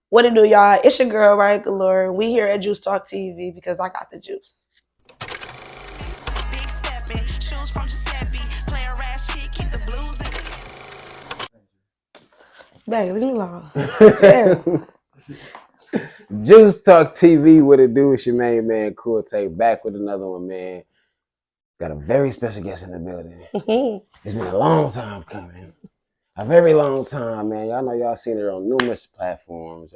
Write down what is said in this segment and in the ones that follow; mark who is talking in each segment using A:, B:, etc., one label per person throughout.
A: What it do, y'all? It's your girl, Riah Galore. We here at Juice Talk TV because I got the juice. Big stepping, shoes from Giuseppe, play a rash shit, keep the blues in. Baby, leave me alone. Damn.
B: Juice Talk TV, what it do? It's your main man, Cool Take, back with another one, man. Got a very special guest in the building. It's been a long time coming. A very long time, man. Y'all know y'all seen her on numerous platforms,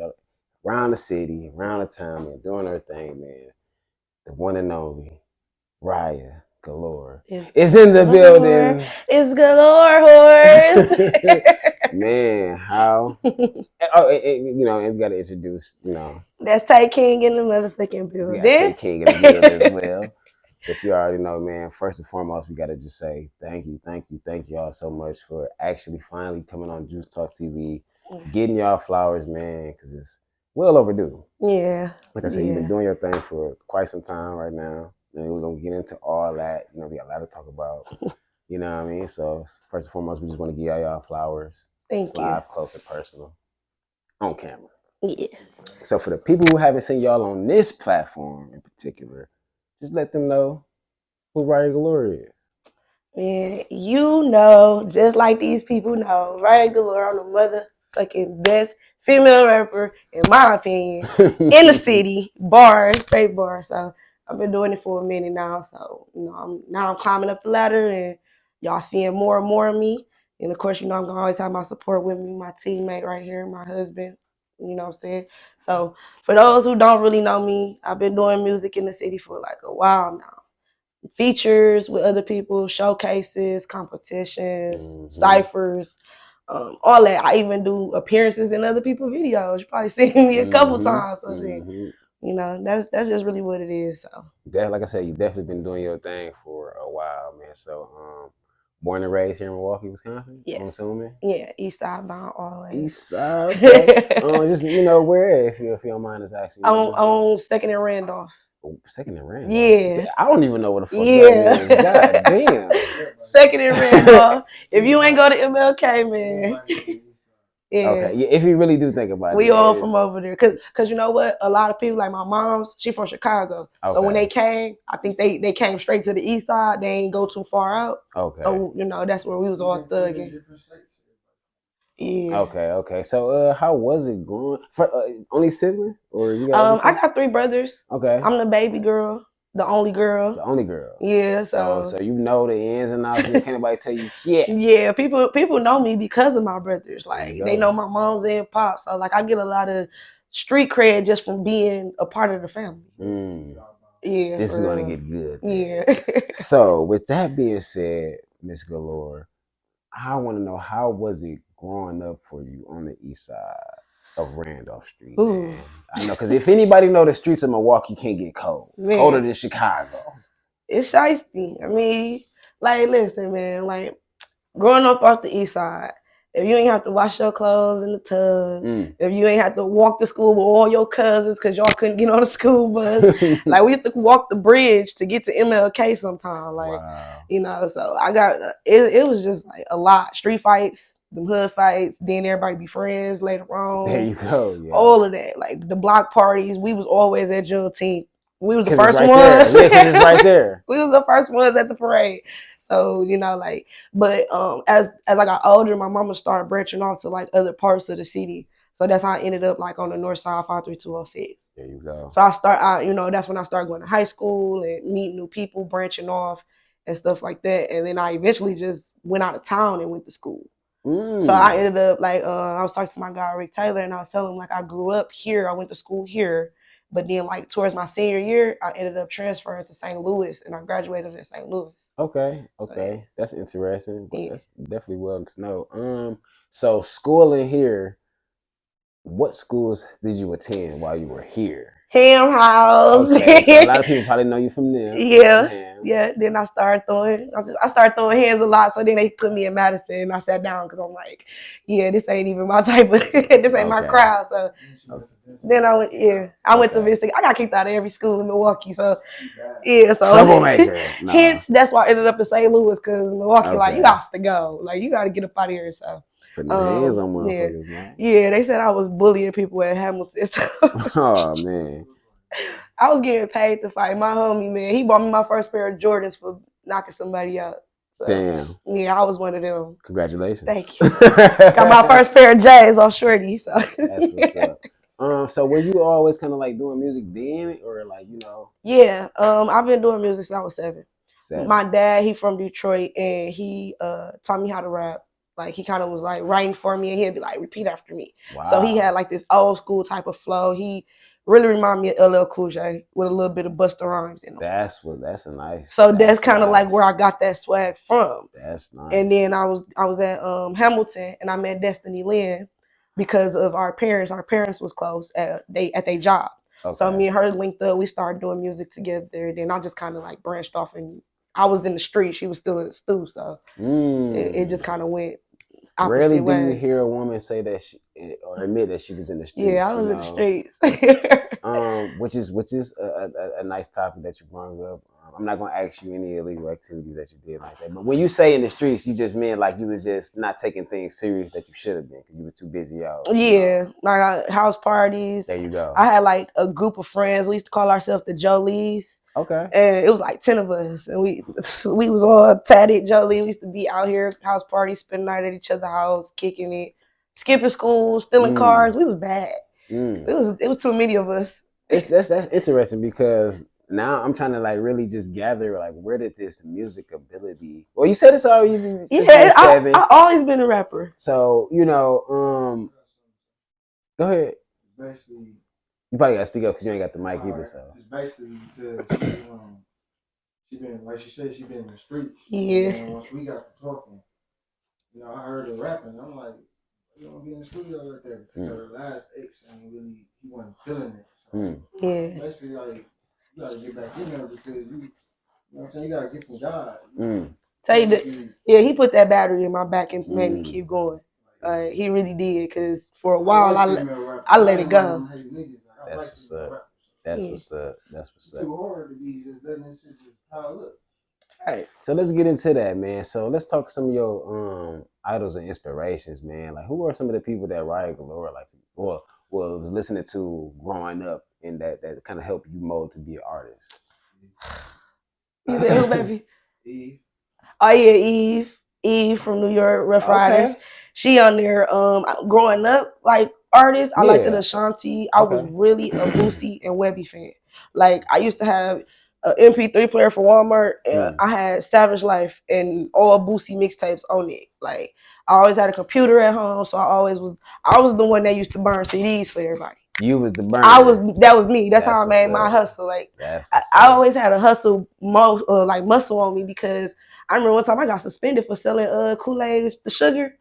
B: around the city, around the town, man, doing her thing, man. The one and only Riah Galore is in the building.
A: It's Galore horse.
B: Man, how? And we got to introduce,
A: That's Tay King in the motherfucking building.
B: We got Tay King in the building as well. But you already know, man, first and foremost, we got to just say thank you all so much for actually finally coming on Juice Talk TV, getting y'all flowers, man, because it's well overdue.
A: Yeah.
B: Like I said, you've been doing your thing for quite some time right now. And we're going to get into all that. We got a lot to talk about. You know what I mean? So first and foremost, we just want to give y'all flowers.
A: Thank you.
B: Live, close, and personal. On camera.
A: Yeah.
B: So for the people who haven't seen y'all on this platform in particular, just let them know who Riah Galore is.
A: Man, just like these people know, Riah Galore, I'm the motherfucking best female rapper, in my opinion, in the city, straight bars. So I've been doing it for a minute now. So, I'm climbing up the ladder and y'all seeing more and more of me. And of course, I'm gonna always have my support with me, my teammate right here, my husband. You know what I'm saying? So for those who don't really know me, I've been doing music in the city for like a while now. Features with other people, showcases, competitions, ciphers, all that. I even do appearances in other people's videos. You probably seen me a couple times. So that's just really what it is. So
B: like I said, you definitely been doing your thing for a while, man. So born and raised here in Milwaukee, Wisconsin.
A: Yes.
B: I'm assuming.
A: Yeah, East Side bound always.
B: East Side. Okay. Just where if you don't mind us asking.
A: On Second and Randolph.
B: Second and Randolph.
A: Yeah.
B: I don't even know what the fuck that is. God damn.
A: Second and Randolph. If you ain't go to MLK, man.
B: Yeah. Okay. Yeah, if you really do think about it.
A: We all from over there. Cause you know what? A lot of people, like my mom's, she from Chicago. Okay. So when they came, I think they came straight to the east side. They ain't go too far out. Okay. So, that's where we was all thugging. Yeah.
B: Okay. So how was it growing? For only sibling? Or you got
A: I got 3 brothers.
B: Okay.
A: I'm the baby girl. The only girl.
B: The only girl.
A: Yeah,
B: so you know the ins and outs. Can't nobody tell you shit.
A: Yeah, people know me because of my brothers. Like they know my mom's and pops. So like I get a lot of street cred just from being a part of the family. Yeah.
B: This is gonna get good.
A: Yeah.
B: So with that being said, Miss Galore, I want to know, how was it growing up for you on the east side of Randolph Street? Man? I know, because if anybody know the streets of Milwaukee can't get cold. Man. Colder than Chicago.
A: It's shiesty. I mean, like, listen, man, like, growing up off the east side, if you ain't have to wash your clothes in the tub, if you ain't have to walk to school with all your cousins because y'all couldn't get on the school bus, like we used to walk the bridge to get to MLK sometimes, like, wow. So I got, it was just like a lot. Street fights, the hood fights, then everybody be friends later on.
B: There you go. Yeah.
A: All of that, like the block parties, we was always at Juneteenth. We was the first
B: ones.
A: Yeah,
B: because it's right there.
A: We was the first ones at the parade. So, but as I got older, my mama started branching off to like other parts of the city. So that's how I ended up like on the north side, 53206.
B: There you go.
A: So that's when I started going to high school and meeting new people, branching off and stuff like that. And then I eventually just went out of town and went to school. So I ended up like, I was talking to my guy, Rick Taylor, and I was telling him like I grew up here. I went to school here. But then, like, towards my senior year, I ended up transferring to St. Louis, and I graduated at St. Louis.
B: Okay. So, yeah. That's interesting. Yeah. That's definitely well to know. So schooling here, what schools did you attend while you were here?
A: Ham House.
B: Okay, so a lot of people probably know you from there.
A: Yeah. Then I started throwing hands a lot. So then they put me in Madison, and I sat down because I'm like, yeah, this ain't even my type of, this ain't my crowd. So then I went to Mystic. I got kicked out of every school in Milwaukee. So yeah, so
B: troublemaker. No.
A: Hence, that's why I ended up in St. Louis because Milwaukee, like, you got to go, like, you got to get up out of here. So
B: Putting his hands on
A: Yeah,
B: motherfuckers, man.
A: yeah. They said I was bullying people at Hamilton. So
B: Oh man,
A: I was getting paid to fight. My homie, man, he bought me my first pair of Jordans for knocking somebody out. So
B: damn!
A: yeah, I was one of them.
B: Congratulations.
A: Thank you. Got my first pair of J's off Shorty. So
B: That's what's up. So were you always kind of like doing music then, or like
A: yeah, I've been doing music since I was 7.
B: seven?
A: My dad, he from Detroit, and he taught me how to rap. Like he kind of was like writing for me, and he'd be like, "Repeat after me." So he had
B: Wow,
A: like this old school type of flow. He really reminded me of LL Cool J with a little bit of Busta Rhymes in him.
B: that's a nice.
A: So that's
B: That's
A: kind of like where
B: nice.
A: I got that swag from.
B: That's
A: And
B: nice.
A: then I was at Hamilton, and I met Destiny Lynn because of our parents. Our parents was close at their job. So
B: Okay.
A: me and her linked up. We started doing music together. Then I just kind of like branched off, and I was in the street. She was still in the stew. So it just
B: Mm.
A: kind of went
B: Rarely
A: opposite
B: do you
A: ways.
B: hear a woman say that or admit that she was in the
A: Yeah, I
B: streets.
A: was in the streets.
B: Which is a nice topic that you brought up. I'm not gonna ask you any illegal activities that you did like that, but when you say in the streets, you just mean like you was just not taking things serious that you should have been because you were too busy out.
A: Yeah, like house parties.
B: There you go.
A: I had like a group of friends. We used to call ourselves the Jolies.
B: Okay.
A: And it was like 10 of us, and we was all tatted Jolie. We used to be out here house parties, spend the night at each other's house, kicking it, skipping school, stealing
B: Mm.
A: cars. We was bad.
B: Mm.
A: It was too many of us.
B: That's interesting because now I'm trying to like really just gather like where did this music ability. Well, you said it's already since you were
A: Yeah,
B: seven.
A: I always been a rapper.
B: So go ahead.
C: Basically,
B: You probably gotta speak up because you ain't got the mic either. So
C: it's basically because she been like she said she been in the streets.
A: Yeah.
C: And then once we got to talking, I heard her rapping. I'm like, you don't be in the studio like that because her last ex ain't really he wasn't feeling it. So
A: Yeah.
C: basically, like you gotta get back in there because you know what I'm saying, you gotta get from God.
A: Tell you that, yeah, he put that battery in my back and made me
B: Mm.
A: keep going. He really did, because for a
C: I
A: while
C: like
A: I let it go.
B: That's what's up. That's what's up. That's what's
C: It's
B: up.
C: too hard to be just letting this shit just pile up.
B: Right. So let's get into that, man. So let's talk some of your idols and inspirations, man. Like who are some of the people that Riah Galore like or was listening to growing up and that kind of helped you mold to be an artist?
A: You said who, baby?
C: Eve.
A: Oh yeah, Eve. Eve from New York, Rough Riders.
B: Okay.
A: She on there. Growing up, like artists, I liked the
B: Yeah.
A: Ashanti. I was
B: Okay.
A: really a Boosie and Webby fan. Like I used to have an MP3 player for Walmart, and I had Savage Life and all Boosie mixtapes on it. Like I always had a computer at home, so I was the one that used to burn CDs for everybody.
B: You was the burner.
A: That was me. That's how I
B: What's
A: made my
B: up.
A: hustle. Like
B: That's
A: I,
B: what's
A: I
B: up.
A: always had a hustle, like muscle on me, because I remember one time I got suspended for selling Kool-Aid, the sugar,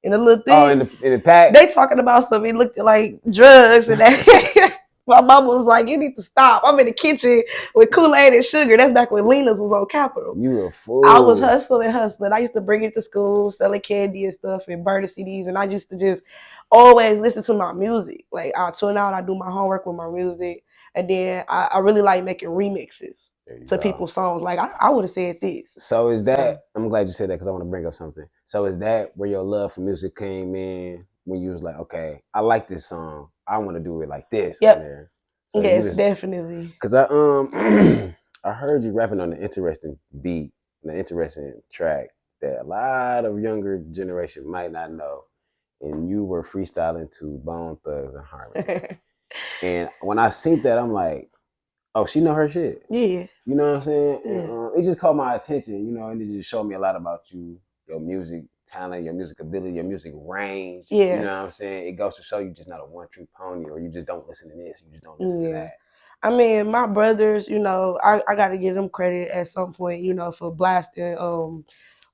A: in a little
B: Oh,
A: thing.
B: in the pack.
A: They talking about something. It looked like drugs and that. My mama was like, "You need to stop." I'm in the kitchen with Kool-Aid and sugar. That's back when Lena's was on Capitol.
B: You a
A: I was
B: fool.
A: hustling. I used to bring it to school, selling candy and stuff, and burning CDs. And I used to just always listen to my music. Like I tune out, I do my homework with my music, and then I really like making remixes to
B: Go.
A: people's songs. Like I would have said this.
B: So is that? I'm glad you said that because I want to bring up something. So is that where your love for music came in when you was like, okay, I like this song, I want to do it like this on
A: Yep.
B: there. So you
A: Yes,
B: just
A: definitely.
B: because I I heard you rapping on an interesting beat, an interesting track that a lot of younger generation might not know, and you were freestyling to Bone Thugs and Harmony. And when I seen that, I'm like, oh, she know her shit.
A: Yeah.
B: You know what I'm saying?
A: Yeah.
B: And it just caught my attention, and it just showed me a lot about you, your music talent, your music ability, your music range.
A: Yeah.
B: You know what I'm saying? It goes to show you just not a one trick pony, or you just don't listen to this, you just don't listen to that.
A: I mean, my brothers, I gotta give them credit at some point, for blasting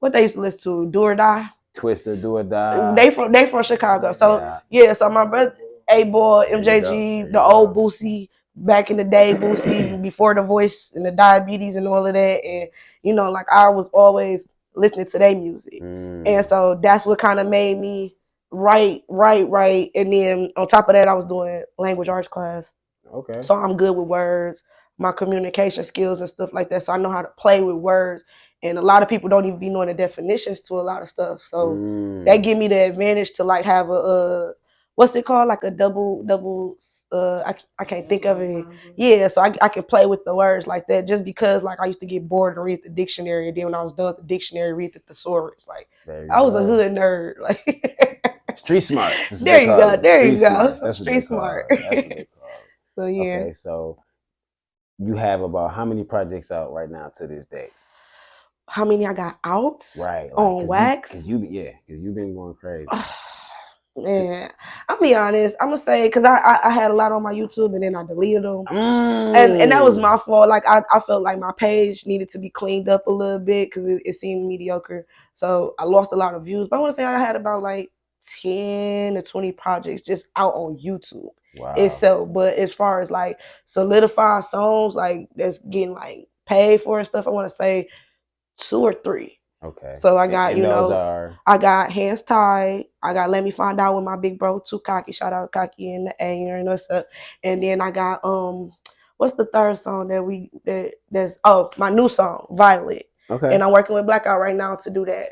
A: what they used to listen to, Do or Die.
B: Twister, Do or Die.
A: They from Chicago. So yeah, so my brother A Boy, MJG, the old Boosie, back in the day, Boosie, before the voice and the diabetes and all of that. And like I was always listening to their music. And so that's what kind of made me write. And then on top of that, I was doing language arts class.
B: Okay.
A: So I'm good with words, my communication skills and stuff like that. So I know how to play with words and a lot of people don't even be knowing the definitions to a lot of stuff. So that give me the advantage to like have a what's it called, like a double. I can't think of it. Yeah, so I can play with the words like that just because like I used to get bored and read the dictionary, and then when I was done with the dictionary, read the thesaurus. Like I was a hood nerd. Like
B: street smarts. That's what
A: there
B: they
A: you
B: call
A: go.
B: it.
A: There
B: Street
A: you go.
B: smarts. That's what
A: Street
B: they call
A: smart.
B: it. That's what they call it.
A: So yeah.
B: Okay, so you have about how many projects out right now to this day?
A: How many I got out?
B: Right, like,
A: on wax?
B: Cause you've been going crazy.
A: Man, I'll be honest. I'm gonna say because I had a lot on my YouTube and then I deleted them, and that was my fault. Like I felt like my page needed to be cleaned up a little bit because it seemed mediocre. So I lost a lot of views. But I want to say I had about like 10 to 20 projects just out on YouTube itself. But as far as like solidified songs like that's getting like paid for and stuff, I want to say 2 or 3.
B: Okay.
A: So I got,
B: and those are...
A: I got Hands Tied. I got Let Me Find Out with my big bro, Too Cocky. Shout out Cocky and the A, you know what's up. And then I got what's the third song that's my new song, Violet.
B: Okay.
A: And I'm working with Blackout right now to do that.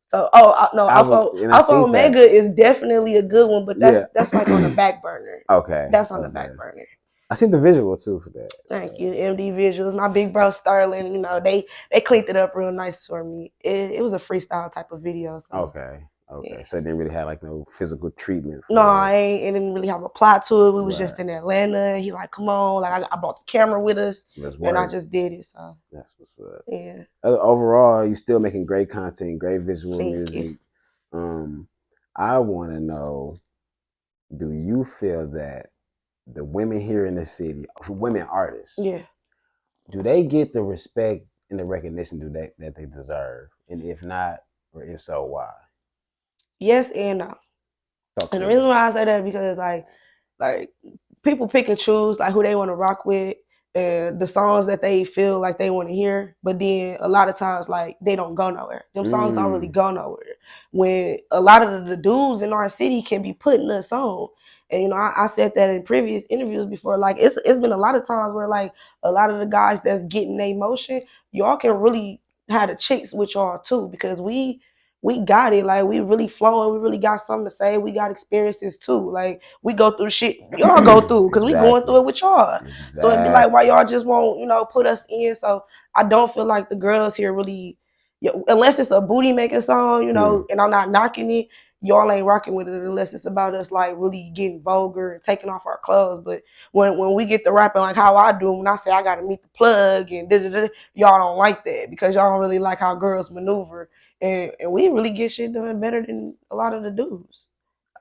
A: So Alpha Omega is definitely a good one, but that's like on the back burner.
B: Okay.
A: That's on the back burner.
B: I seen the visual too for that.
A: Thank you, MD Visuals. My big bro Sterling, they cleaned it up real nice for me. It was a freestyle type of video. So.
B: Okay. Yeah. So it didn't really have like no physical treatment.
A: No, it didn't really have a plot to it. We was just in Atlanta. He like, come on, like I brought the camera with us, and I just did it. So
B: that's what's up.
A: Yeah.
B: Overall, you still making great content, great visual music.
A: You.
B: I want to know, do you feel that the women here in the city, women artists, do they get the respect and the recognition that they deserve? And if not, or if so, why?
A: Yes and no. And the reason why I say that because like people pick and choose like who they want to rock with and the songs that they feel like they want to hear, but then a lot of times like they don't go nowhere. Them songs don't really go nowhere. When a lot of the dudes in our city can be putting us on. And I said that in previous interviews before. Like it's been a lot of times where like a lot of the guys that's getting their motion, y'all can really have the chicks with y'all too because we got it. Like we really flowing. We really got something to say. We got experiences too. Like we go through shit y'all go through because we going through it with y'all. So it'd be like why y'all just won't put us in. So I don't feel like the girls here really, unless it's a booty making song, and I'm not knocking it. Y'all ain't rocking with it unless it's about us like really getting vulgar and taking off our clothes. But when we get to rapping like how I do, when I say I gotta meet the plug and y'all don't like that because y'all don't really like how girls maneuver. And we really get shit done better than a lot of the dudes.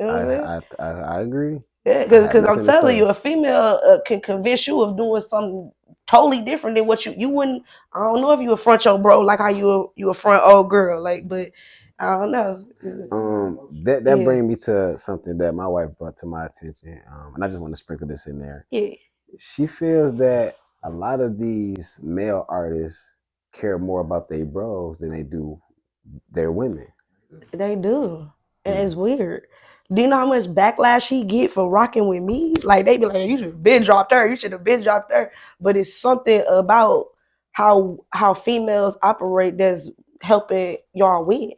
A: You know what I'm saying?
B: I agree.
A: Yeah, because I'm telling you, a female can convince you of doing something totally different than what you wouldn't. I don't know if you affront your bro like how you affront old girl, like, but I don't know.
B: That brings me to something that my wife brought to my attention, and I just want to sprinkle this in there.
A: Yeah,
B: she feels that a lot of these male artists care more about their bros than they do their women.
A: They do, and it's weird. Do you know how much backlash he get for rocking with me? Like they be like, you should have been dropped her. You should have been dropped her. But it's something about how females operate that's helping y'all win.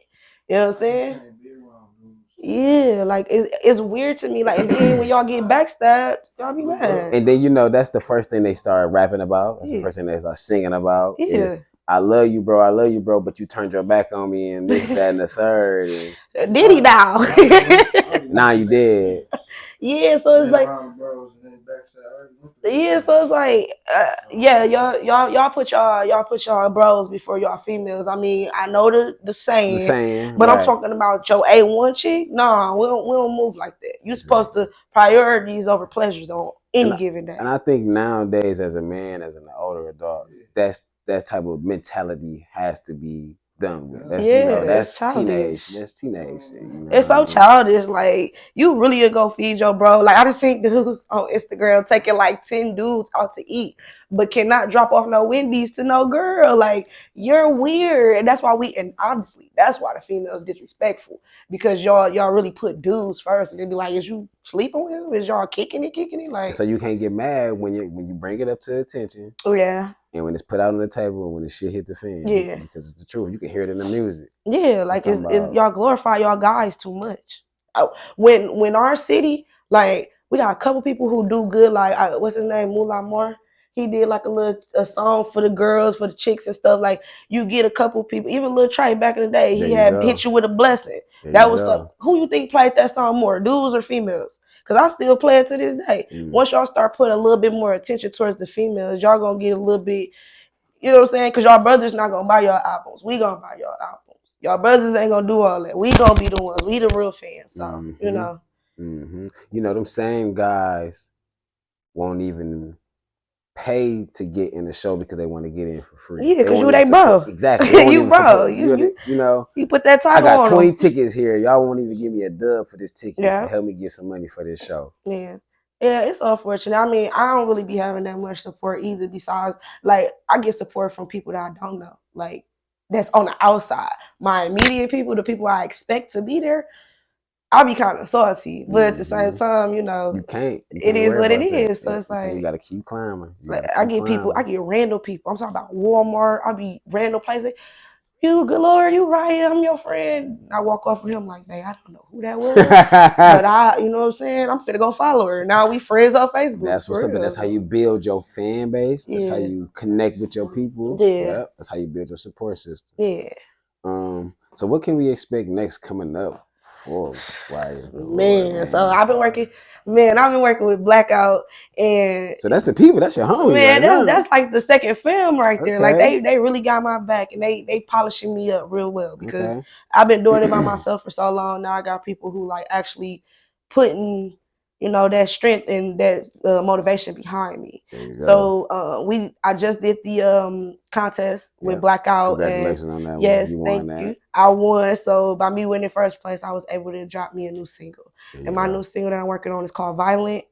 A: You know what I'm saying? Yeah, like it's weird to me. Like, and then when y'all get backstabbed, y'all be mad.
B: And then that's the first thing they start rapping about. That's the first thing they start singing about. Is I love you, bro, but you turned your back on me and this, that, and the third.
A: And did he now?
B: Now you did.
A: Yeah, so it's like, yeah, so it's like, yeah, y'all put y'all bros before y'all females. I mean, I know the saying, but I'm talking about your A1 chick. Nah, we don't move like that. You supposed to priorities over pleasures on any given day.
B: And I think nowadays, as a man, as an older adult, that type of mentality has to be done with. That's teenage. That's teenage shit.
A: It's so childish. Like you really are gonna feed your bro. Like I done seen dudes on Instagram taking like 10 dudes out to eat, but cannot drop off no Wendy's to no girl. Like you're weird, and that's why and obviously that's why the females disrespectful because y'all really put dudes first, and they be like, is you sleeping with him? Is y'all kicking it? Like
B: so you can't get mad when you bring it up to attention.
A: Oh yeah.
B: And when it's put out on the table, when the shit hit the fan,
A: Yeah.
B: because it's the truth, you can hear it in the music.
A: Yeah,
B: I'm
A: like
B: talking
A: it's
B: about
A: y'all glorify y'all guys too much. When our city, like we got a couple people who do good, like what's his name, Moolah Moore. He did like a song for the girls, for the chicks and stuff. Like you get a couple people, even Lil Trey back in the day,
B: there
A: he
B: you
A: had hit
B: go,
A: you with a blessing.
B: there you
A: That was some.
B: go.
A: Who you think played that song more, dudes or females? Cause I still play it to this day.
B: Mm.
A: Once y'all start putting a little bit more attention towards the females, y'all gonna get a little bit. You know what I'm saying? Because y'all brothers not gonna buy y'all albums. We gonna buy y'all albums. Y'all brothers ain't gonna do all that. We gonna be the ones. We the real fans. So you
B: Mm-hmm.
A: know.
B: Mm-hmm. You know, them same guys won't even pay to get in the show because they want to get in for free.
A: Yeah,
B: They
A: cause
B: won't
A: you
B: even
A: they
B: support.
A: bro.
B: Exactly. They won't
A: You
B: even
A: bro.
B: support.
A: You
B: You know,
A: you put that
B: I
A: title
B: got
A: on
B: 20
A: them.
B: tickets here. Y'all won't even give me a dub for this ticket to
A: Yeah.
B: help me get some money for this show.
A: Yeah. Yeah, it's unfortunate. I mean, I don't really be having that much support either. Besides, like, I get support from people that I don't know, like that's on the outside. My immediate people, the people I expect to be there, I'll be kind of salty. But at the same time, you know,
B: You
A: it
B: can't
A: is
B: worry
A: what it
B: about that.
A: is. So
B: Yeah,
A: it's
B: you can't. You
A: like
B: got to keep climbing. You got
A: Like
B: to
A: I
B: keep
A: get people, I
B: climbing.
A: get random people. I'm talking about Walmart. I be random places. You Galore, you Riah, I'm your friend. I walk off with him like, man, I don't know who that was, but you know what I'm saying? I'm finna go follow her. Now we friends on Facebook
B: That's what's
A: for
B: up. But
A: real.
B: that's how you
A: So
B: build your fan base. That's how
A: yeah,
B: you connect with your people.
A: yeah,
B: Yep. That's how you build your support system.
A: yeah.
B: So what can we expect next coming up for Riah Galore,
A: Man, so
B: man?
A: I've been working. Man, I've been working with Blackout, and
B: So that's the people. That's your homies
A: man,
B: right now.
A: that's like the second film right there. Like
B: Okay.
A: they really got my back, and they polishing me up real well because
B: Okay.
A: I've been doing it by myself for so long. Now I got people who like actually putting that strength and that motivation behind me.
B: There you go.
A: So I just did the contest with
B: Yeah.
A: Blackout, and
B: Congratulations on that one.
A: yes,
B: You won
A: thank
B: that.
A: you. I won. So by me winning first place, I was able to drop me a new single,
B: There you
A: and my
B: go.
A: new single that I'm working on is called Violent.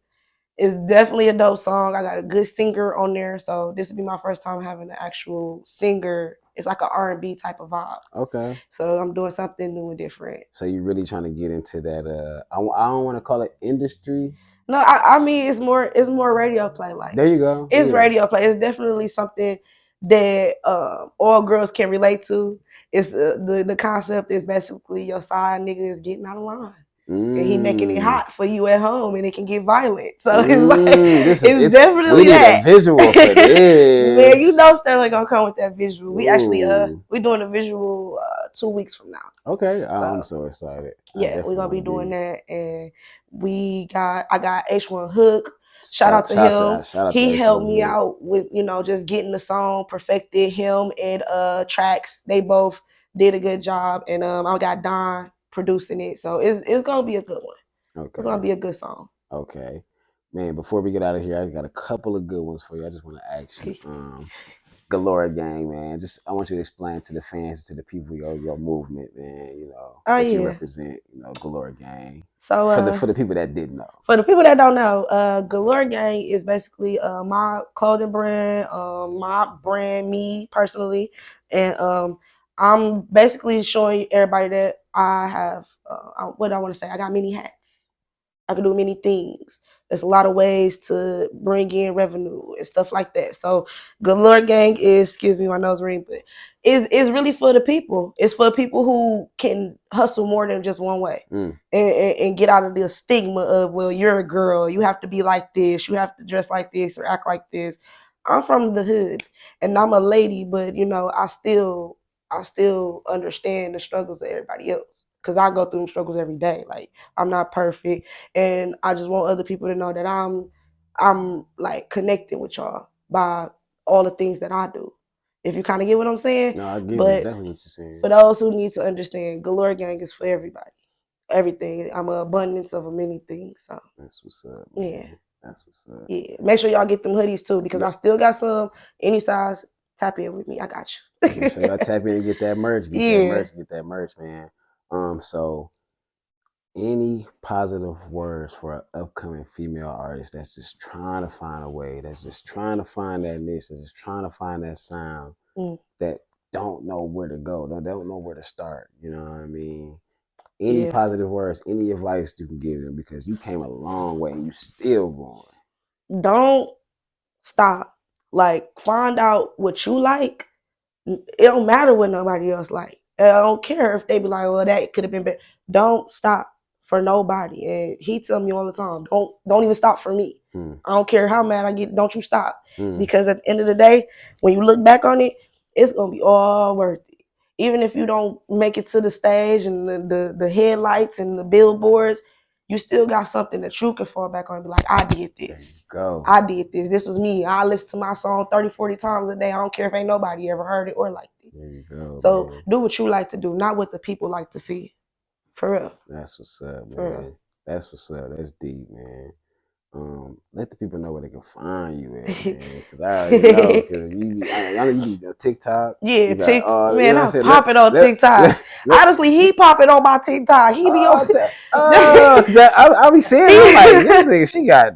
A: It's definitely a dope song. I got a good singer on there, so this will be my first time having an actual singer. It's like an R&B type of vibe.
B: Okay.
A: So I'm doing something new and different.
B: So you really trying to get into that? I don't want to call it industry.
A: No, I mean it's more radio play. Like
B: There you go.
A: it's
B: Yeah.
A: radio play. It's definitely something that all girls can relate to. It's the concept is basically your side nigga is getting out of line. And he making it
B: Mm.
A: hot for you at home, and it can get violent. So it's like
B: This is
A: it's
B: it. We
A: definitely
B: need a
A: that.
B: visual for
A: Man, you
B: this.
A: know Sterling gonna come with that visual. We actually
B: Ooh.
A: we doing a visual 2 weeks from now.
B: Okay. I'm
A: So
B: so excited. I
A: yeah, we're
B: definitely
A: gonna
B: want
A: be
B: to
A: doing
B: be.
A: that, and I got H1 Hook. Shout out to him.
B: Shout out to
A: He helped
B: H1
A: me
B: Hood.
A: out with just getting the song perfected. Him and Tracks, they both did a good job, and I got Don producing it, so it's gonna be a good one. It's gonna
B: Okay.
A: be a good song.
B: Okay. Man, before we get out of here, I got a couple of good ones for you. I just want to ask you. Galore Gang, man. Just I want you to explain to the fans, to the people, your movement, man. You know
A: Oh
B: that you
A: yeah.
B: represent. Galore Gang.
A: So
B: For the people that didn't know.
A: for the people that don't know, Galore Gang is basically my clothing brand, my brand, me personally, and I'm basically showing everybody that I have what I want to say. I got many hats. I can do many things. There's a lot of ways to bring in revenue and stuff like that. So Galore Gang is, excuse me, my nose ring, but is really for the people. It's for people who can hustle more than just one way.
B: Mm.
A: And get out of the stigma of, well, you're a girl, you have to be like this, you have to dress like this or act like this. I'm from the hood and I'm a lady, but I still understand the struggles of everybody else because I go through struggles every day. Like I'm not perfect, and I just want other people to know that I'm like connected with y'all by all the things that I do. If you kind of get what I'm saying,
B: No, I get
A: but
B: exactly what you're saying.
A: for those who need to understand, Galore Gang is for everybody. Everything. I'm an abundance of many things. So
B: That's what's up,
A: yeah,
B: man. That's what's up.
A: yeah. Make sure y'all get them hoodies too because
B: Yeah.
A: I still got some any size. Tap in with me. I got
B: Make sure
A: you.
B: y'all tap in and get that merch. Get that
A: Yeah.
B: merch. Get that merch, man. So any positive words for an upcoming female artist that's just trying to find a way, that's just trying to find that niche, that's just trying to find that sound,
A: Mm,
B: that don't know where to go, don't know where to start. You know what I mean? Any
A: yeah.
B: positive words, any advice you can give them because you came a long way and you still going.
A: Don't stop. Like, find out what you like. It don't matter what nobody else like. I don't care if they be like, well, that could have been better. Don't stop for nobody. And he tell me all the time, don't even stop for me. I don't care how mad I get, don't you stop. Because at the end of the day, when you look back on it, it's gonna be all worth it. Even if you don't make it to the stage and the headlights and the billboards, you still got something that you can fall back on and be like, I did this. I did this. This was me. I listen to my song 30, 40 times a day. I don't care if ain't nobody ever heard it or liked it.
B: There you go.
A: So
B: man.
A: do what you like to do, not what the people like to see. For real.
B: That's what's up, man. That's what's up. That's deep, man. Let the people know where they can find you at, man. Because I already know. Because I know you be on TikTok.
A: Yeah,
B: you got,
A: man,
B: you know
A: I'm popping on TikTok. Honestly, he popping on my TikTok. He be on.
B: I be seeing. I'm like, this nigga, she got.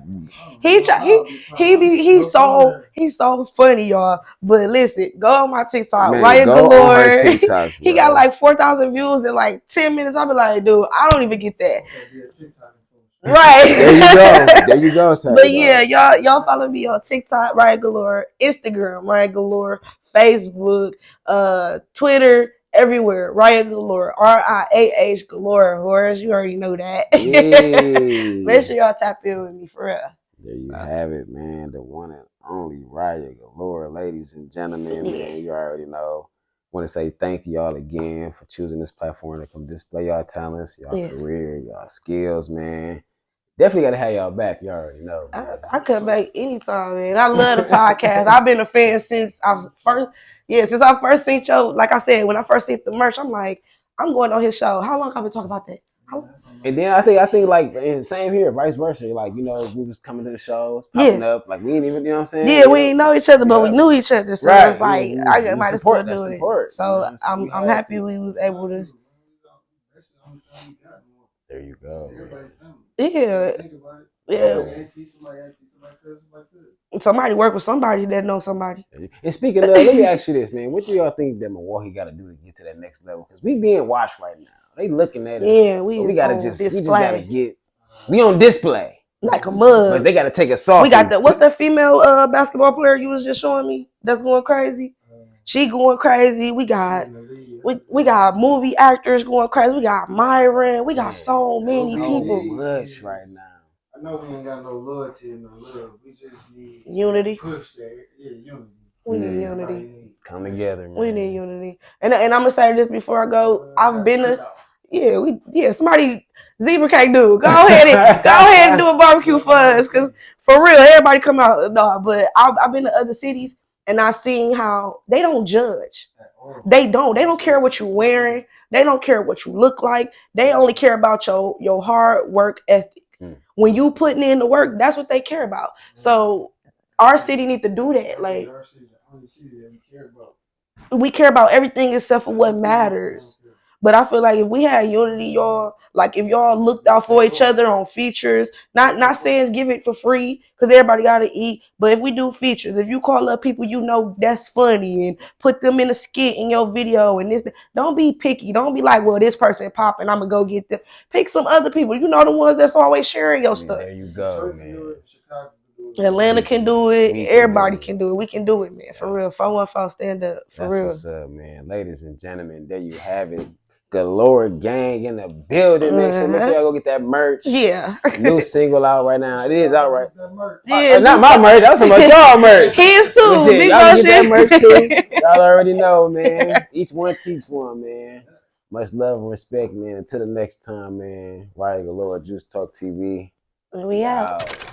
A: He's so funny, y'all. But listen, go on my TikTok,
B: Man,
A: Riah
B: go on her
A: Galore.
B: TikToks,
A: He got like 4,000 views in like 10 minutes. I be like, dude, I don't even get that. Right.
B: There you go.
A: But yeah, y'all follow me on TikTok, Riah Galore, Instagram, Riah Galore, Facebook, Twitter, everywhere. Riah Galore, RIAH Galore. Horace, you already know that. Make sure y'all tap in with me for real.
B: There you have it, man. The one and only Riah Galore, ladies and gentlemen, man. You already know. Want to say thank y'all again for choosing this platform to come display y'all talents, y'all career, y'all skills, man. Definitely got to have y'all back. You already know.
A: I come back anytime, man. I love the podcast. I've been a fan since I first seen y'all. Like I said, when I first seen the merch, I'm like, I'm going on his show. How long have we talking about that?
B: And then I think like and same here, vice versa. Like, you know, we was coming to the shows, popping up. Like we ain't even, you know what I'm saying?
A: Yeah, we didn't know each other, but we knew each other. So it's like I might as well do it. So I'm happy we was able to.
B: There you go.
A: Yeah. Somebody work with somebody that knows somebody.
B: And speaking of, let me ask you this, man. What do y'all think that Milwaukee got to do to get to that next level? Because we being watched right now. They looking at us.
A: Yeah,
B: we just gotta get. We on display
A: like a mug.
B: But they gotta take us off.
A: We got the what's that female basketball player you was just showing me that's going crazy? She going crazy. We got movie actors going crazy. We got Myron. We got so many people.
B: Much right now.
C: I know we ain't got no loyalty and no love. We just need
A: unity.
C: Push there. Yeah, unity.
A: We need unity.
B: Come together, man.
A: We need unity. And I'm gonna say this before I go. I've been somebody Zebra can't do it. Go ahead and do a barbecue for us, cause for real, everybody come out. No, but I've been to other cities and I've seen how they don't judge. They don't care what you're wearing. They don't care what you look like. They only care about your hard work ethic. When you putting in the work, that's what they care about. So our city need to do that. Like we care about everything except for what matters. But I feel like if we had unity, y'all, like if y'all looked out for each other on features, not saying give it for free because everybody gotta eat, but if we do features, if you call up people you know that's funny and put them in a skit in your video and this, don't be picky. Don't be like, well, this person popping, I'm gonna go get them. Pick some other people. You know the ones that's always sharing your stuff.
B: There you go, man.
A: Atlanta can do it. Everybody can do it. We can do it, man. For real. 414 stand up. For real.
B: That's what's up, man. Ladies and gentlemen, there you have it. Galore gang in the building. Make sure y'all go get that merch.
A: Yeah.
B: New single out right now. It is out right.
A: Yeah,
B: not my merch. That was some of y'all merch.
A: His too.
B: Shit, y'all get that merch too. Y'all already know, man. Each one teach one, man. Much love and respect, man. Until the next time, man. Riah Galore, Juice Talk TV.
A: We out.